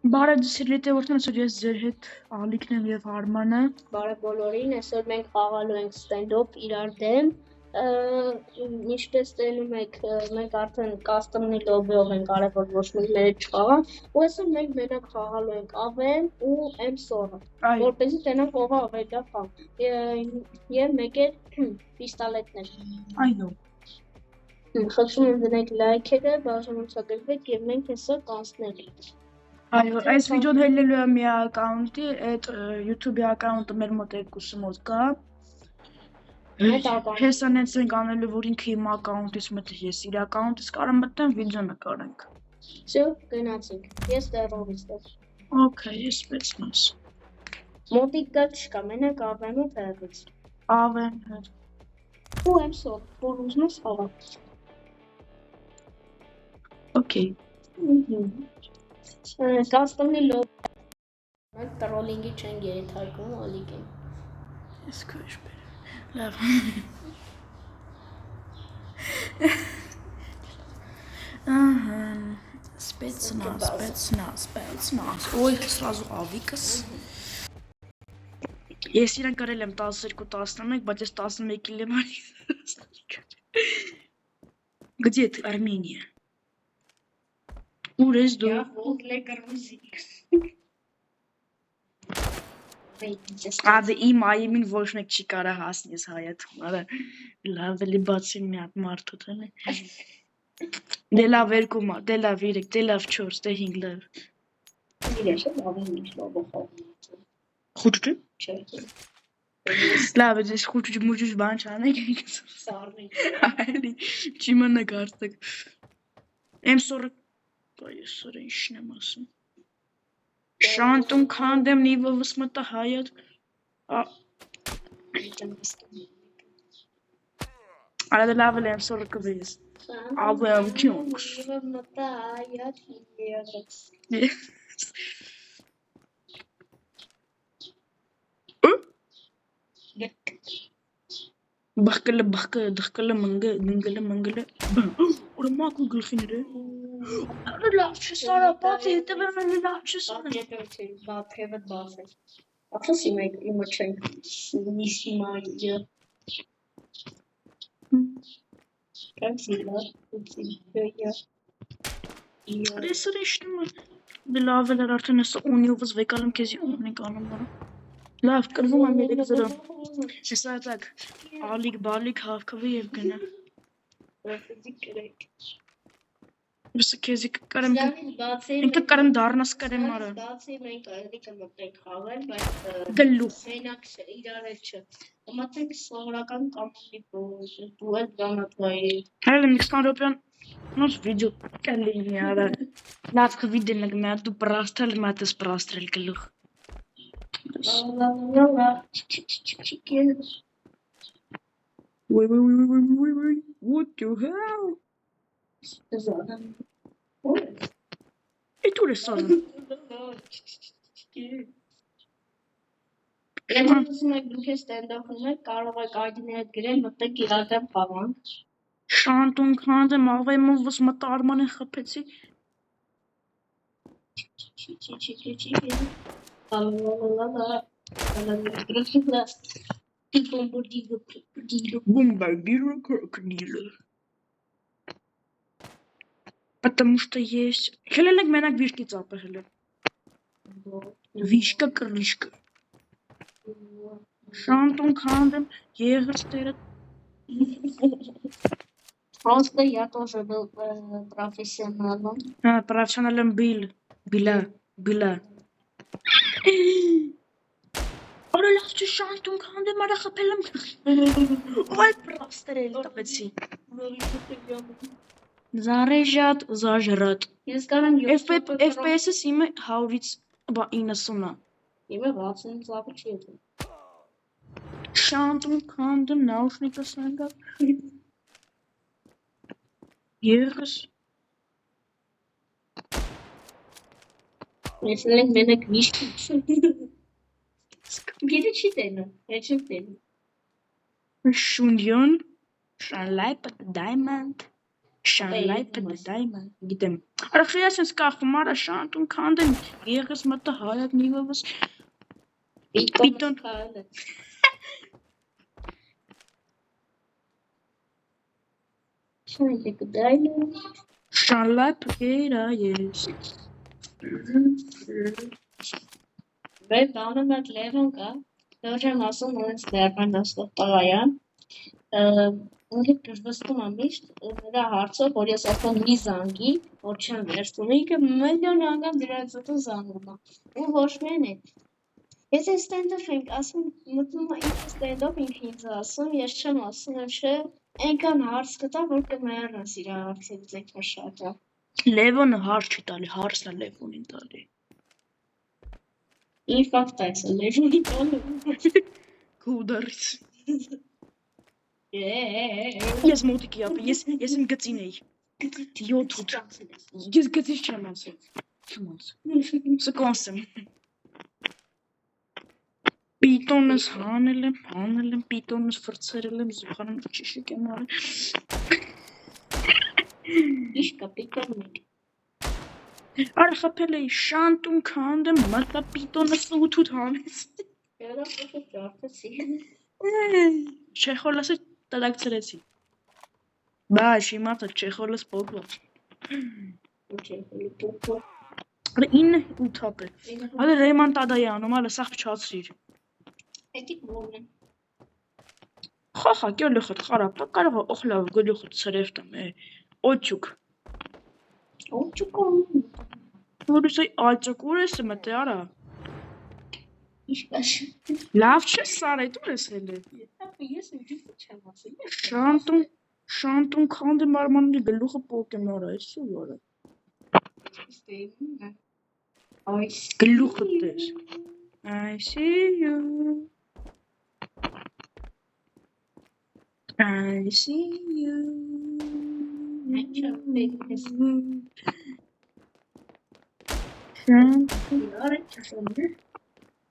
Բարև սիրելի որտեղ ես ձեր հետ ալիքն եմ եւ Արմանը։ Բարև բոլորին, այսօր մենք խաղալու ենք stand-up իրար դեմ։ Ինչպես տենում եք, մենք արդեն custom-ի լոբիով ենք արել, որ ոչ մի մեր չխաղան, ու այսօր մենք մենակ խաղալու ենք Aven ու M100-ը, որպեսզի տենանք ով ավելի լավ խաղ։ Եվ մեկ էլ պիստոլետներ։ Այո։ Խնդրում եմ դնեք լայքերը, բաժանորդագրվեք եւ մենք այսօր կանցնենք։ Այո, այս վիդեոն հելնելու եմ մի account-ի, այդ YouTube-ի account-ը մեր մոտ 2 մոտ կա։ Հեսանից ենք անելու, որ ինքը իմ account-ից մտի, ես իր account-ից կարամ մտնեմ, վիդեո նկարենք։ Всё, գնացինք։ Ես դեռովից դեռ։ Okay, ես սպեցնաս։ Մոտիկ կա չկա, մենակ Aven-ը տեղից։ Aven։ Ու M100, որ ուզում ես խաղալ։ Okay։ Custom-ի լոբ մենք տրոլինգի չենք երթարկում, ալիք են։ Ես քույր բեր։ Լավ։ Ага. Спецназ. Ой, сразу Авикас. Ես իրան կարել եմ 12-11, բայց ես 11-ին եմ արի։ Где ты, Армения? Ուր ես դու? Я возле Грузии. Ադե իմ այմին ոչ մեկ չի կարա հասնես հայաթում, արա լավ էլի բացին մի հատ մարդու տեն է։ Դե լավ 2 մարդ, դե լավ 3, դե լավ 4, դե 5 լավ։ Իրեշ է լավ ինչ լավ խաղ։ Խուճուճ։ Չէ։ Լավ, ես խուճուճ մուճուճ բան չանեք։ Սարնի։ Այլի չիմը նկարտեք։ M100 Այս սորը իշն եմ ասում։ Շանտում քանդեմ նիվովս մտա հայատ։ Արա դե լավ եմ M100 կվես։ Ավեմ քյունքս։ Մտա հայատ հիերս։ Բախկլը դխկլը մնգլը Ուրը մակու գլխիները լավ չսարա բացի հետևեմ լավ չսարա Բաթևը բաց է Ախս իմը չենք նիսիմայը Как всегда Ես ռեշտում դե լավ էլ արդեն ես ունիովս վեկալեմ քեզի ունի կանեմ Լավ կրվում եմ 3-0 Հեսա так ալիք բալիք հավքվի եւ գնա Ուսը քեզի կարեմ ինքը կարեմ դառնաս կարեմ արա Բացի մենք այդի կմտնենք խաղալ բայց գլուխ մենակ իրար էլ չէ մտենք սովորական կամպի դու էլ դանատվայի Հայլը մի 20 րոպեան նոր վիդեո կլինի արա լավ կվիդեոն գնա դու պրաստրել մատս պրաստրել գլուխ Wait, what the hell? Et tout le sang. Եթե ուզում եք դուք stand-up-ում եք, կարող եք ID-ն հետ գրել, մտեք իրար դեմ խաղանք։ Շանտուն քանդեմ ավեմովս մտ Արմանը խփեցի։ Бомбардируй крокодила. Потому что есть... Хелелек менак вишки цапа, хеле. Вишка крышка. Шантун кандем, егерстера. Просто я тоже был профессионалом. Профессионалом Bila. Ora լավ շանտուն կանդեմ արա խփել եմ Ой, պրաստրել տվեցի Заряжат, зажрат Ես կարամ FPS-ս իմը 100-ից 90-ա Իմը 60-ից լավը չի ետում Շանտուն կանդեմ, նաուշնիկս նանգա Եղս Ես նենք մենակ վիշկի Գիրը չի տենում, հետ չեմ տենում Շունդյոն, շանլայպը, դայմանդ Շանլայփը դայմը գիտեմ։ Արխիա sense կախում արա շանտուն քանդեն եղես մտա հայատ նիվս Պիտոն քալը։ Շանլայփը դայմը։ Շանլայփը գերա ես։ Վեր բանում այդ լևոն կա։ Դորջան ասում ունես լերման դաստող տղայան։ Ինքը դժվստում ամիշտ նրա հարցով, որ ես ասում մի զանգի, որ չեմ վերցնում, ինքը միլիոն անգամ դրանց հետո զանգում է։ Ու ոչ միայն է։ Եթե ստենդոփ ենք ասում, մտնում է ինքը ստենդոփ ինքը ինձ ասում, ես չեմ ասում, չէ, այնքան հարց կտա, որ կմեռնես իր հարցից եկա շատ է։ Լևոնը հարց չի տալի, հարցն է Լևոնին տալի։ Ինչ ֆակտ է, լեժունի տալու։ Կուդարից։ Ես մոտիկի ապի, ես իմ գծին էի։ 7-8։ Ես գծից չեմ ասել։ Չեմ ասել։ Սկոնսեմ։ Պիտոնս հանել եմ, պիտոնս ֆրցերել եմ, զուխանում ճիշիկ եմ արել։ Ինչ կա պիտոնը։ Արա խփել էի շանտում քանդեմ, մտա պիտոնս 8 հանեց։ Երա փոքր ջարդեցի։ Չեխոլասը տալակցրեցի։ Բայց իմացա չեխոլս փոքր։ Ինչ է փոքր։ Արա 9-8 հապ է։ Արա Ռեյման տադայի անում, արա սաղ փչացրիր։ Էդիկ ո՞րն է։ Խախա գլուխը խարապ, կարող է օխլավ գլուխը ցրև տամ է։ Օճուկ։ Օճուկը։ Որսի ալճակուր ես մտե արա։ Ինչ կաշ։ Լավ չէ սարը, դու ես հելը։ Ես ինչ չեմ ասել։ Շանտուն քանդեմ արմանի գլուխը փոկեմ արա, էսու արա։ Ստեյնը։ Այս Գլուխը տես։ I see you. I see you.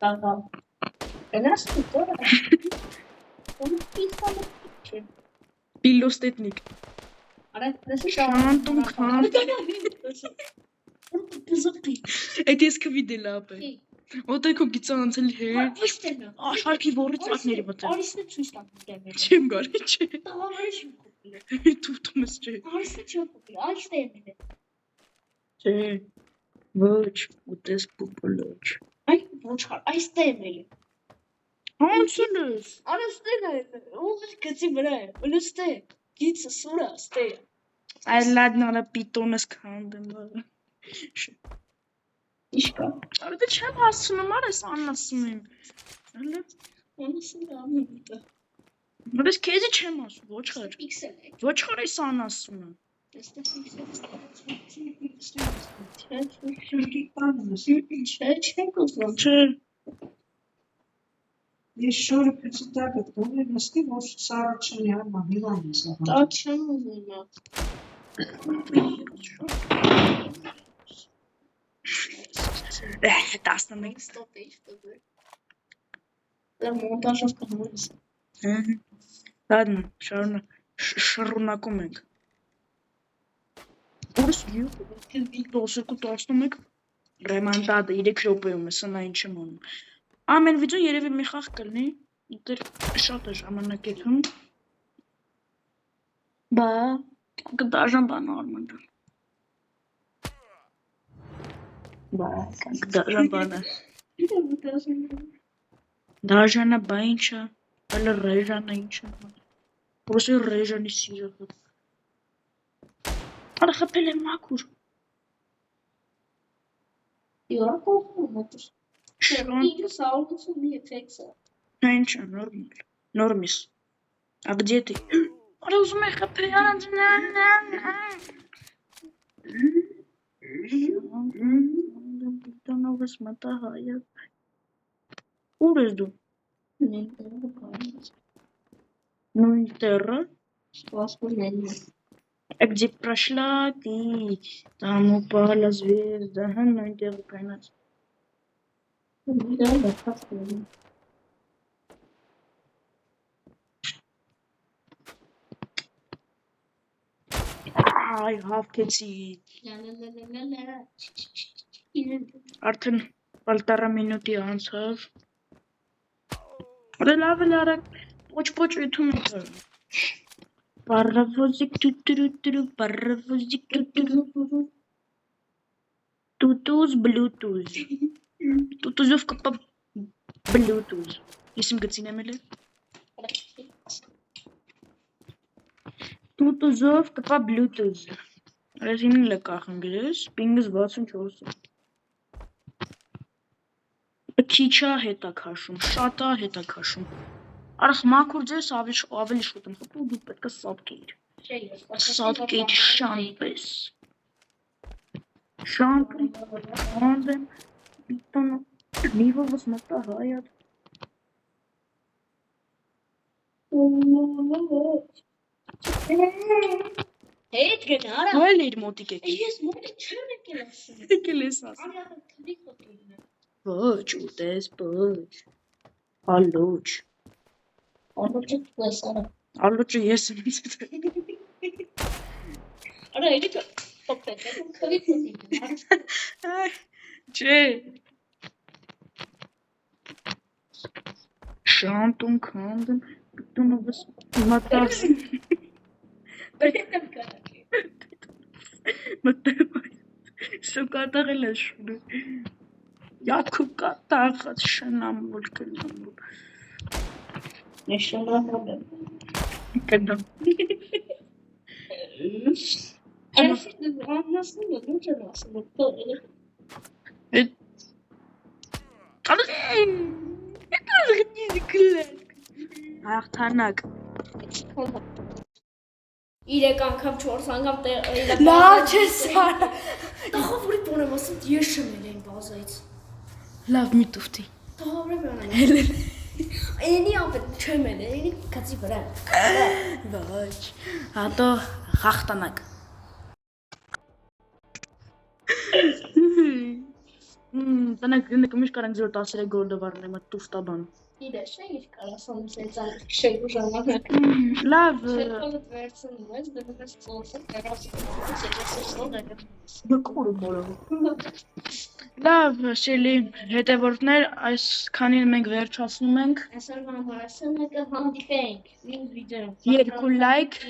Տաղա։ Գնաս տորը։ Պիլոստետնիկ։ Արա, դեսի Շանտուն քանդեմ։ Բզոկի։ Այդ ես կվիդել ապե։ Ոտայքո գիծան անցել հետ։ Այստեղը։ Աշխարհի որից ակների մտել։ Արիսը ցույց տամ դեմը։ Չեմ գարի, չէ։ Տաղավարի չեմ կոպիլ։ Դու թումս չէ։ Արիսը չեմ կոպիլ, այստեղն է։ Չէ։ Ոչ, ուտես պուպոլոջ։ Այ ոչ, այստեղն է։ Անցել ես։ Արստեղը, ով գծի վրա է, ըլստե, գիծը սուրա, ստե։ Այ լադն արա պիտոնս քանդեմ։ Ինչ կա։ Արա դե չեմ հասցնում, արա ես անասում եմ։ Հələ Անասին ամենը։ Բայց քեզի չեմ ասում, ոչխար։ Պիքսել է։ Ոչխար ես անասում եմ։ Այստեղ պիքսել։ Չեմ կոզում։ Չէ։ Ես շորը պրեցիտակ էտ գոներ նստի, որ սարաչնի արմա հիվան ես աղան։ Դա չեմ ուզում է։ 11 Ստոպ է, ստոպ է։ Դա մոնտաժով կհանես։ Ладно, շարունակում ենք։ Որս դոսերկու 11 ռեմանդադը 3 րոպեում է, սա նա ինչ եմ անում։ Ամեն վիդեոն երևի մի խաղ կլինի, դեռ շատ է ժամանակ է հում։ Բա, կդաժան բան արմանդը։ Բա, կդաժան բանը։ Դաժանը բա ինչա, հələ ռեժանը ինչա։ Որսի ռեժանի սիրը։ Արա խփել եմ մաքուր։ Իրա կողմում մոտս։ Ինքը սաուլությունի էֆեկտ է։ Ինչա, նորմալ։ Նորմիս։ А где ты? Արա ուզում եմ խփել արանց։ Տանովս մտա հայը։ Ուր ես դու։ Ну и терра. А где прошла ты? Там упала звезда. Ну и терра конец. Այ հավքեցի։ Լալալալալալա։ Արդեն պալտարա մինուտի անցավ։ Դե լավ էլ արագ պոչ յութում եք։ Պարավոզիկ տուտուրուտուրու, պարավոզիկ տուտուրու։ Տուտուզ, բլուտուզ։ Տուտուզով կպա բլուտուզ։ Ես իմ գծին եմ էլի։ Տուտուզով կպա բլուտուզ։ Ռեզինին լկախն գրես, պինգս 64։ Քիչա հետա քաշում, շատա հետա քաշում։ Արախ մաքուր ձեզ ավելի շուտ եմ խփում, դու պետք է սատկեիր։ Սատկեիր շանպես։ Շանպում, անդեմ, բիտոնը, լիվովս մտա հայատ։ Հետ գնարա։ Հայլ իր մոտիկ եք։ Ես մոտիկ չեմ եկել ասում։ Եկել ես ասում։ Արի ախր քլիկ խոթելն է։ Ոչ, ուտես, ոչ։ Ալոչ։ Ալոչը ես արա։ Ալոչը ես եմ ինձ։ Արա էլի խոփեք, քլիկ խոթելն։ Չէ։ Շանտում քանդում, բիտոնովս մտավ։ Մտավ։ Շոկատաղել է շունը։ Յակու կատաղած շնամուլ կնամուլ։ Նշանավոր է։ Կնամ։ Այս աննասնում է, ինչ եմ ասում, փորը։ Հաղթանակ։ 3 անգամ 4 անգամ Լավ չես արա։ Տաղավարի բան եմ ասում, ես չեմ ելեն բազայից։ Լավ մի տուֆտի։ Տաղավարի բան եմ ասում։ Էնի ապետ չեմ ելեն, էնի կացի վրա։ Ոչ, հատո հաղթանակ։ Տնակ կմիշտ կարանք զոր 13 գորդը վարնեմ այդ տուֆտաբան։ Իրեշ է իր կարասան սեծան շեյգու ժամանակ։ Լավ։ Շեյգոլըտ վերցնում ես, դնում ես ծորսը, կերասում ես, Նկուրը բոլոր։ Լավ, շելի հետևորդներ, այս քանին մենք վերջացնում ենք։ Այսօրվա համար ասում եք հանդիպենք, նույն վիդեոն։ 2 լայք։